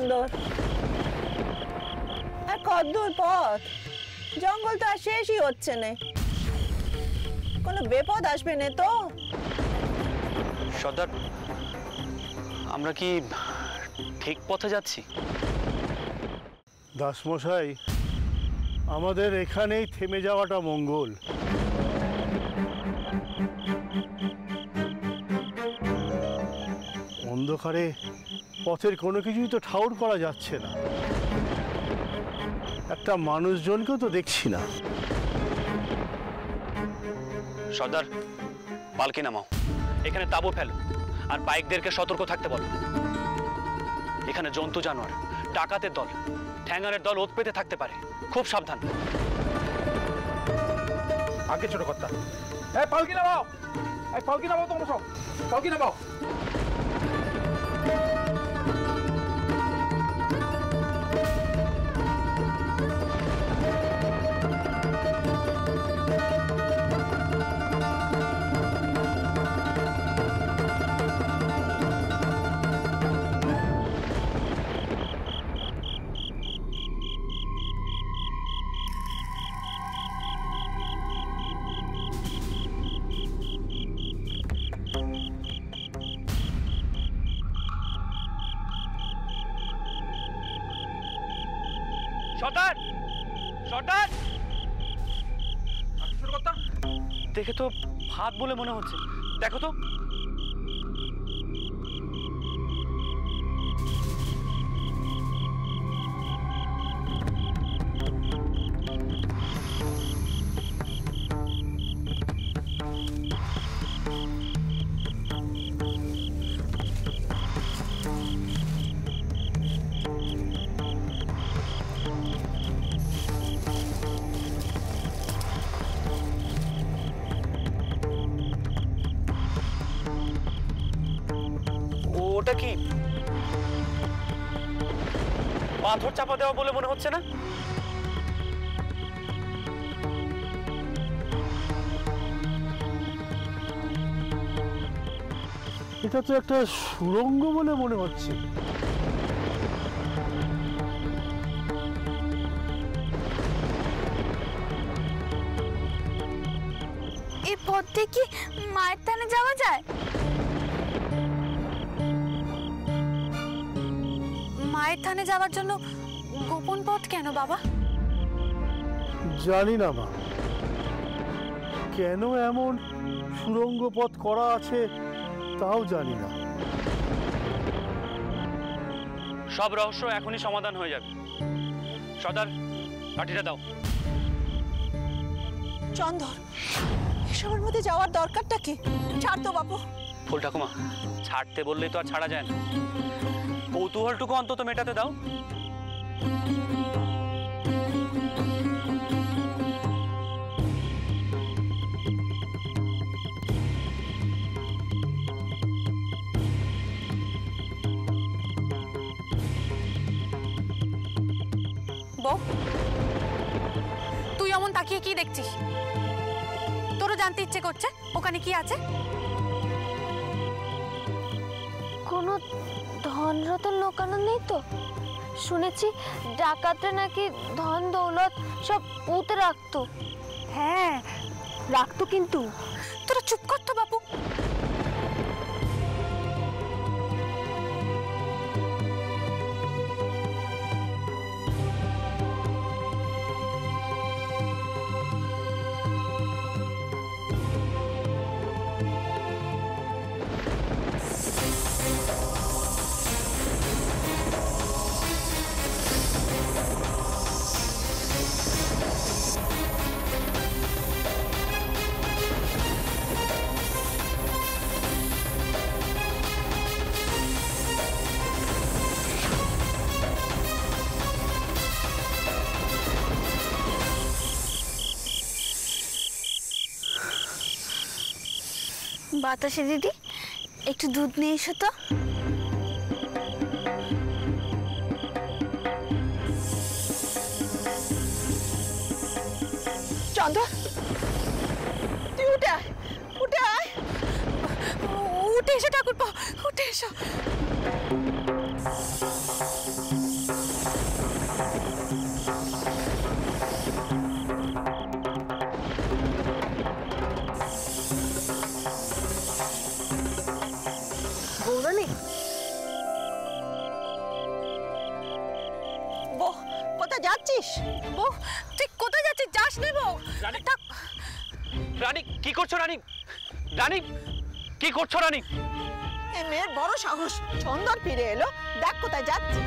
চন্দর? আর কতদূর পথ? জঙ্গল তো আর শেষই হচ্ছে না। কোনো বিপদ আসবে না তো? সর্দার, আমরা কি ঠিক পথে যাচ্ছি? দাসমশাই, আমাদের এখানেই থেমে যাওয়াটা মঙ্গল। অন্ধকারে পথের কোনো কিছুই তো ঠাউর করা যাচ্ছে না। একটা মানুষজনকেও তো দেখছি না। সর্দার, পালকি নামাও, এখানে তাবু ফেলো, আর বাইকদেরকে সতর্ক থাকতে বলো। এখানে জন্তু জানোয়ার, ডাকাতের দল, ঠ্যাঙ্গারের দল ওত পেতে থাকতে পারে, খুব সাবধান। আগে ছোট কথা, পালকি নামাও, পালকি নামাও, তোমরা সব পালকি নামাও। সর্দার, সর্দার, দেখে তো হাত বলে মনে হচ্ছে, দেখো তো। ওটা কি পাথর চাপা দেওয়া বলে মনে হচ্ছে না? এটা তো একটা সুড়ঙ্গ বলে মনে হচ্ছে। এই পথে কি মায়ের থানে যাওয়া যায়? মায়ের থানে যাওয়ার জন্য গোপন পথ কেন বাবা? জানি না মা, কেন এমন সুড়ঙ্গ পথ করা আছে তাও জানি না। সব রহস্য এখনই সমাধান হয়ে যাবে। সর্দার, লাঠিটা দাও। চন্দর, এসবের মধ্যে যাওয়ার দরকারটা কি? ছাড় তো বাপু। ফুল ঠাকুমা, ছাড়তে বললেই তো আর ছাড়া যায় না। কৌতূহলটুকু অন্তত মেটাতে দাও। বউ, তুই এমন তাকিয়ে কি দেখছিস? তোরও জানতে ইচ্ছে করছে ওখানে কি আছে? কোনো ধন রতন লোকানো নেই তো? শুনেছি ডাকাতরা নাকি ধন দৌলত সব পুঁতে রাখতো। হ্যাঁ রাখতো, কিন্তু তোরা চুপ কর তো বাপু। বাতাসে দিদি, একটু দুধ নিয়ে এসো তো। চন্দর, তুই উঠে আয়, উঠে আয়। উঠে এসো ঠাকুরপো, উঠে এসো। বউ তুই কোথায় যাচ্ছিস? যাস না বউ। রানী কি করছো? রানী রানী কি করছো? রানী এই মেয়ের বড় সাহস, চন্দন ফিরে এলো, দেখ কোথায় যাচ্ছে।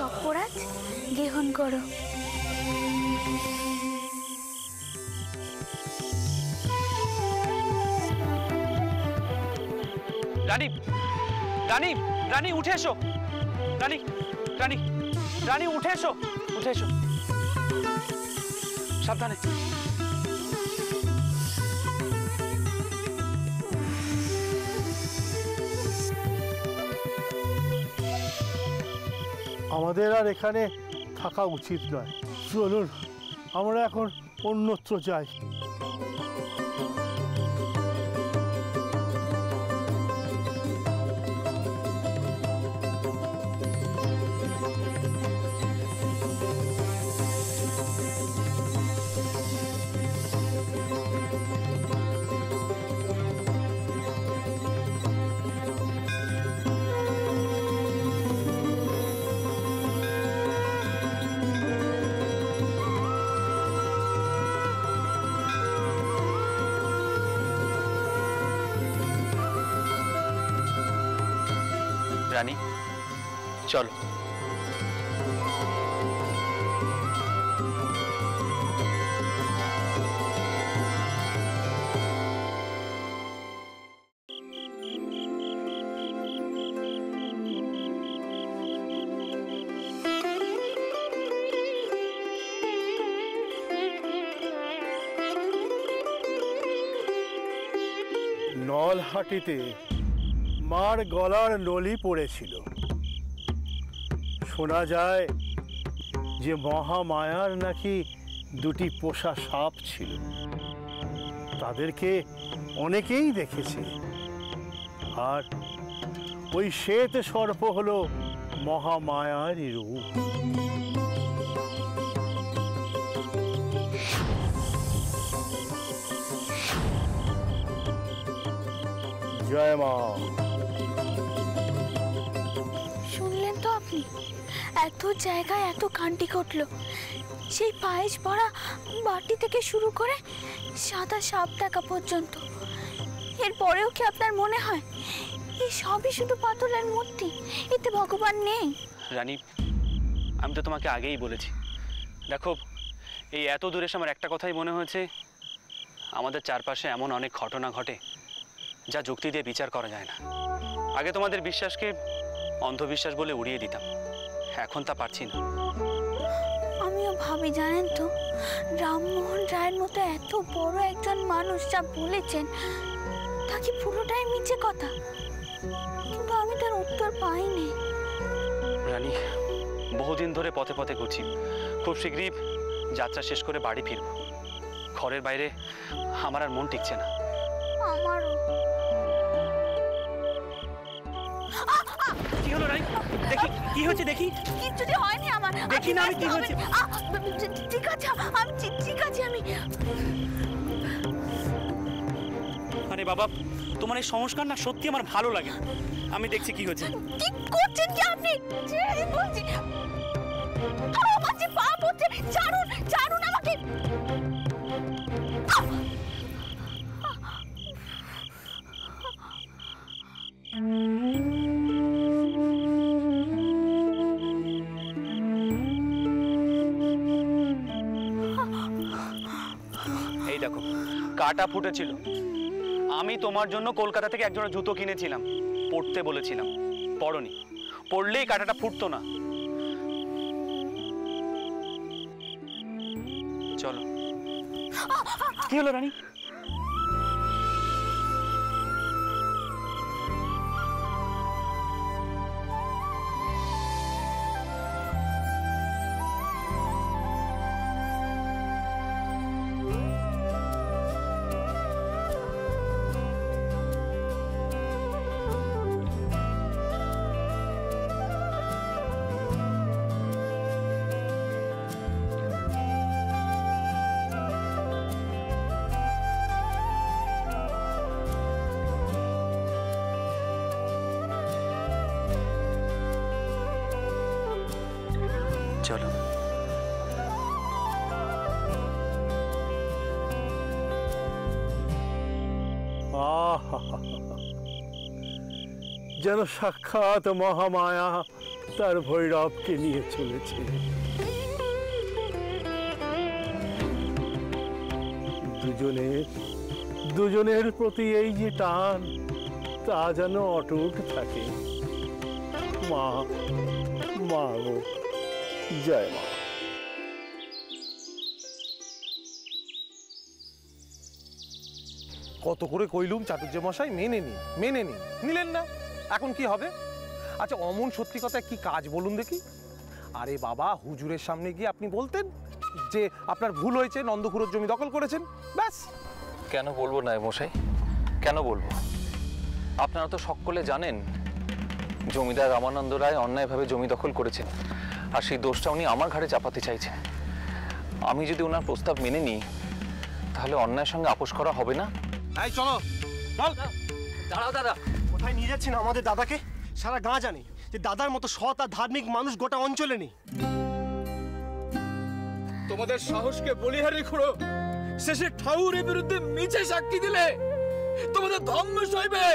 অপরাধ গ্রহণ করো। রানী রানী রানী উঠে এসো। রানী রানী রানী উঠে এসো, উঠে এসো, সাবধানে। আমাদের আর এখানে থাকা উচিত নয়, চলুন আমরা এখন অন্যত্র যাই। রানী চলো। নলহাটিতে মার গলার নলি পড়েছিল। শোনা যায় যে মহামায়ার নাকি দুটি পোষা সাপ ছিল, তাদেরকে অনেকেই দেখেছে। আর ওই শ্বেত সর্প হলো মহামায়ারই রূপ। জয় মা। শুনলেন তো আপনি, এত জায়গায় এত কান্ডি ঘটলো, সেই পায়েস ভরা বাটি থেকে শুরু করে সাদা সাপ দেখা পর্যন্ত। এরপরেও কি আপনার মনে হয় এই সবই শুধু পাতলের মূর্তি, এতে ভগবান নেই? রানী আমি তো তোমাকে আগেই বলেছি, দেখো এই এত দূরে এসে আমার একটা কথাই মনে হয়েছে, আমাদের চারপাশে এমন অনেক ঘটনা ঘটে যা যুক্তি দিয়ে বিচার করা যায় না। আগে তোমাদের বিশ্বাসকে অন্ধবিশ্বাস বলে উড়িয়ে দিতাম, এখন তা পারছি না। আমিও ভাবি, জানেন তো, রামমোহন রায়ের মতো এত বড় একজন মানুষ যা বলেছেন তা কি পুরোটাই মিছে কথা? কিন্তু আমি তার উত্তর পাইনি। রানী বহুদিন ধরে পথে পথে ঘুরছি, খুব শীঘ্রই যাত্রা শেষ করে বাড়ি ফিরব। ঘরের বাইরে আমার আর মন টিকছে না। আমারও। কি হলো রানী? দেখি কি হচ্ছে, দেখি। কিচ্ছুটি হয়নি আমার, দেখি না আমি কি হয়েছে। ঠিক আছে আমি, ঠিক আছে আমি। আরে বাবা, তোমার এই সংস্কার না সত্যি আমার ভালো লাগে। আমি দেখছি কি হচ্ছে। কি করছেন কি আপনি? বলছি আমার যে পাপ হচ্ছে, ছাড়ুন ছাড়ুন আমাকে। এই দেখো কাটা ফুটেছিল, আমি তোমার জন্য কলকাতা থেকে একজোড়া জুতো কিনেছিলাম, পরতে বলেছিলাম, পরনি। পরলেই কাঁটাটা ফুটতো না। চলো। কি হলো রানী? চলো। যেন সাক্ষাৎ মহামায়া তার ভৈরবকে নিয়ে চলেছে। দুজনের প্রতি এই যে টান, তা যেন অটুট থাকে। মা, মা গো, জয় মা। কত করে কইলুম চাটুর্য মশাই মেনে নিলেন না। এখন কি হবে? আচ্ছা অমন সত্যি কথা কি কাজ বলুন দেখি। আরে বাবা, হুজুরের সামনে গিয়ে আপনি বলতেন যে আপনার ভুল হয়েছে, নন্দখুরোর জমি দখল করেছেন, ব্যাস। কেন বলবো না মশাই, কেন বলবো? আপনারা তো সকলে জানেন জমিদার রামানন্দ রায় অন্যায়ভাবে জমি দখল করেছেন, আর সেই দোষটা উনি আমার ঘাড়ে চাপাতে চাইছেন। আমি যদি ওনার প্রস্তাব মেনে নিই তাহলে অন্যায়ের সঙ্গে আপোষ করা হবে না। এই চলো, চল। দাঁড়াও দাদা, কোথায় নিয়ে যাচ্ছেন আমাদের দাদাকে? সারা গাঁ জানে যে দাদার মতো সৎ আর ধার্মিক মানুষ গোটা অঞ্চলে নেই। তোমাদের সাহসকে বলিহারি খুঁড়ো, শেষে ঠাউরের বিরুদ্ধে মিছে সাক্ষী দিলে তোমাদের ধর্ম সইবে।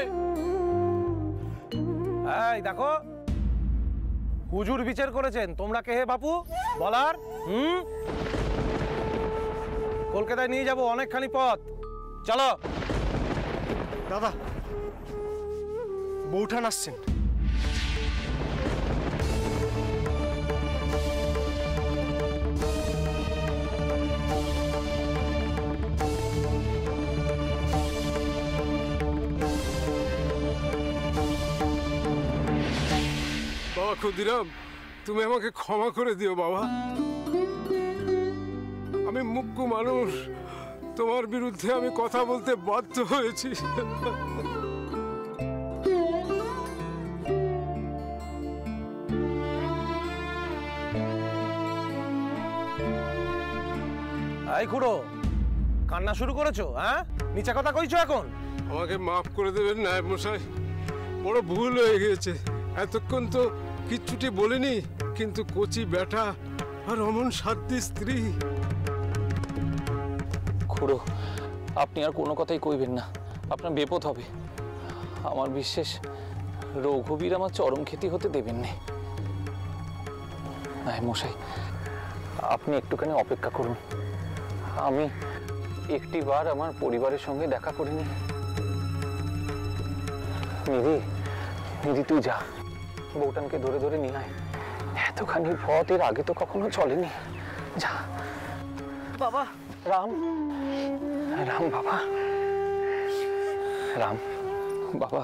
এই দেখো, হুজুর বিচার করেছেন, তোমরা কে হে বাপু বলার? কলকাতায় নিয়ে যাব, অনেকখানি পথ, চলো। দাদা, বউঠান আসছেন। বাবা ক্ষুদিরাম, তুমি আমাকে ক্ষমা করে দিও বাবা। আমি মুখ্য মানুষ, তোমার বিরুদ্ধে আমি কথা বলতে বাধ্য হয়েছি। এই খুড়ো, কান্না শুরু করেছো? হ্যাঁ, নিচে কথা কইছো এখন? আমাকে মাফ করে দেবেন নায়েব মশাই, বড় ভুল হয়ে গেছে। এতক্ষণ তো কিচ্ছুটি বলিনি, কিন্তু কচি বেটা আর অমন সাধ্যী স্ত্রী। খুড়ো, আপনি আর কোনো কথাই কইবেন না, আপনার বিপদ হবে। আমার বিশ্বাস রঘুবীর আমার চরম ক্ষতি হতে দেবেন না। নাই মশাই, আপনি একটুখানি অপেক্ষা করুন, আমি একটিবার আমার পরিবারের সঙ্গে দেখা করিনি। নিধি তুই যা, বউটানকে ধরে ধরে নিয়ে আয়। এতখানি পথ এর আগে তো কখনো চলেনি। যা বাবা। রাম, রাম বাবা, রাম বাবা,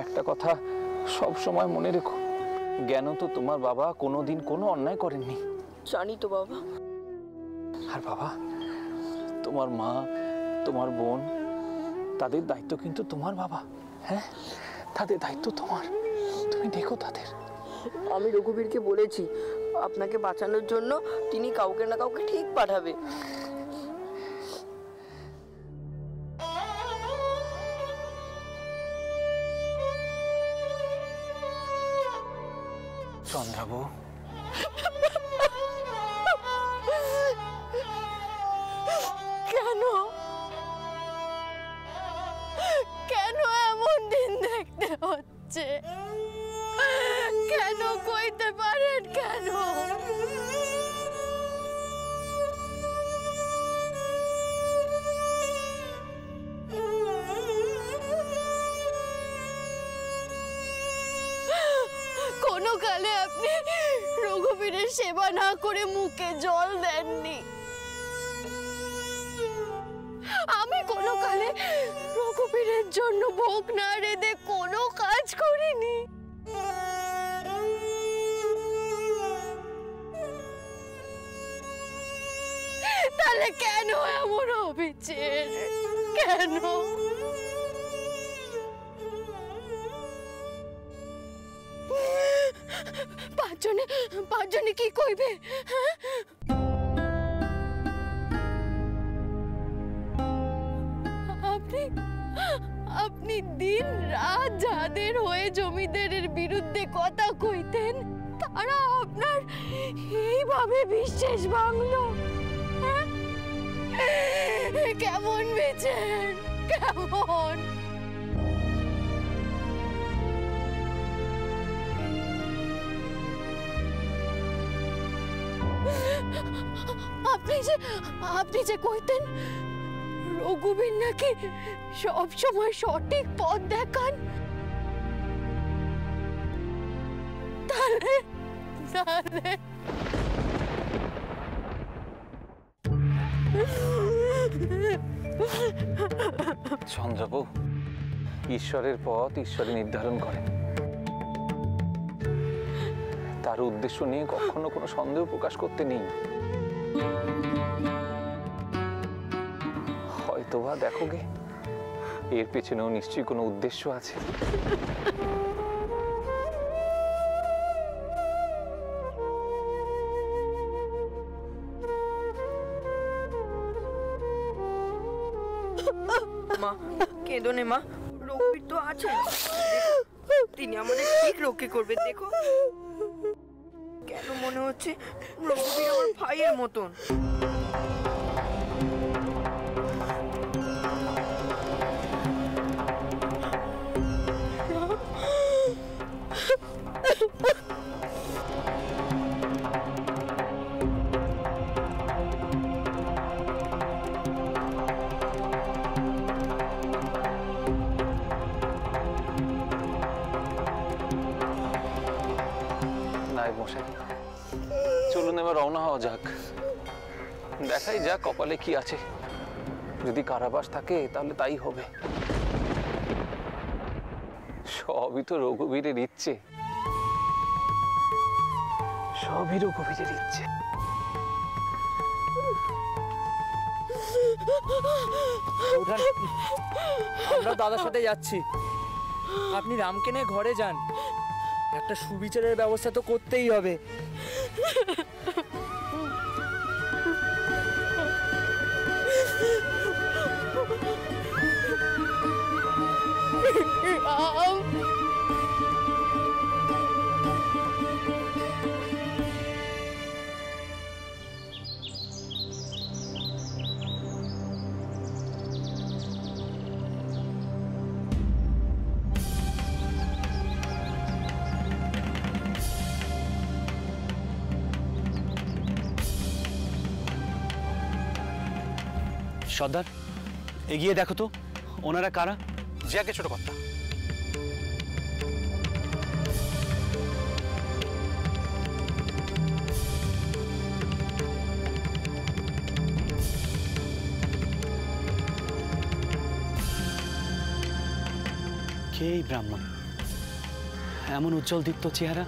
একটা কথা সব সময় মনে রেখো, জ্ঞান তো তোমার বাবা কোনোদিন কোনো অন্যায় করেননি। জানি তো বাবা। আর বাবা, তোমার মা, তোমার বোন, তাদের দায়িত্ব কিন্তু তোমার বাবা। হ্যাঁ, তাদের দায়িত্ব তোমার, তুমি দেখো তাদের। আমি রঘুবীরকে বলেছি আপনাকে বাঁচানোর জন্য তিনি কাউকে না কাউকে ঠিক পাঠাবে। চন্দ্রাবু, কেন কেন এমন দিন দেখতে হচ্ছে? কেন কইতে পারেন কেন? কোনো কালে আপনি রঘুবীরের সেবা না করে মুখে জল দেননি। আমি কোনো কালে রঘুবীরের জন্য ভোগ না রেঁধে কোনো কাজ করিনি। তাহলে কেন এমন অবিচার? কেন? পাঁচজনে কি কইবে? আপনি দিন রাত যাদের হয়ে জমিদারের বিরুদ্ধে কথা কইতেন তারা আপনার এইভাবে বিশ্বাস ভাঙলো। কেমন বেচেন? কেমন? আপনি যে কইতেন রঘুবীর নাকি সব সময় সঠিক পথ দেখান, তাহলে চন্দ্রবাবু, ঈশ্বরের পথ ঈশ্বরই নির্ধারণ করেন। তার উদ্দেশ্য নিয়ে কখনো কোনো সন্দেহ প্রকাশ করতে নেই। হয়তোবা দেখো গে, এর পেছনেও নিশ্চয়ই কোনো উদ্দেশ্য আছে। মা কেঁদো নে মা, রঘুবীর তো আছে, তিনি আমাদের ঠিক রক্ষা করবে। দেখো কেন মনে হচ্ছে রঘুবীর আমার ভাইয়ের মতন। মশাই, চলুন এবার রওনা হওয়া যাক। দেখাই যাক কপালে কি আছে। যদি কারাবাস থাকে তাহলে তাই হবে। সবই তো রঘুবীরের ইচ্ছে, সবই রঘুবীরের ইচ্ছে। আমরা দাদার সাথে যাচ্ছি, আপনি রামকে নিয়ে ঘরে যান। একটা সুবিচারের ব্যবস্থা তো করতেই হবে। সর্দার, এগিয়ে দেখো তো ওনারা কারা। যে আগে ছোট কথা, কে এই ব্রাহ্মণ? এমন উজ্জ্বল দীপ্ত চেহারা,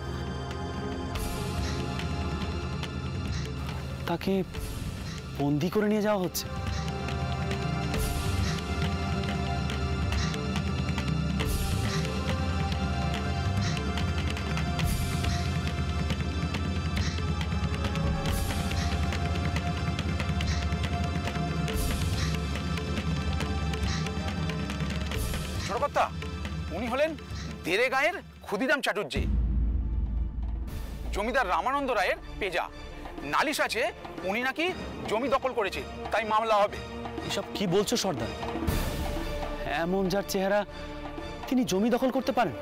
তাকে বন্দি করে নিয়ে যাওয়া হচ্ছে। ছোটকর্তা, উনি হলেন দেরে গাঁয়ের ক্ষুদিরাম চাটুর্যে, জমিদার রামানন্দ রায়ের পেজা। নালিশ আছে উনি নাকি জমি দখল করেছে, তাই মামলা হবে। এসব কি বলছো সর্দার? এমন যার চেহারা, তিনি জমি দখল করতে পারেন?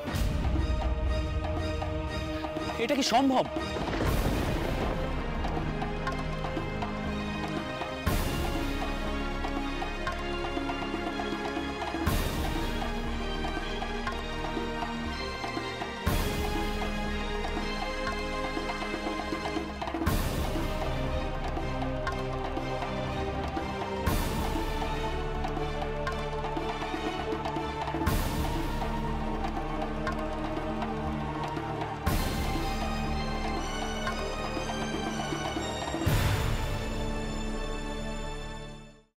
এটা কি সম্ভব?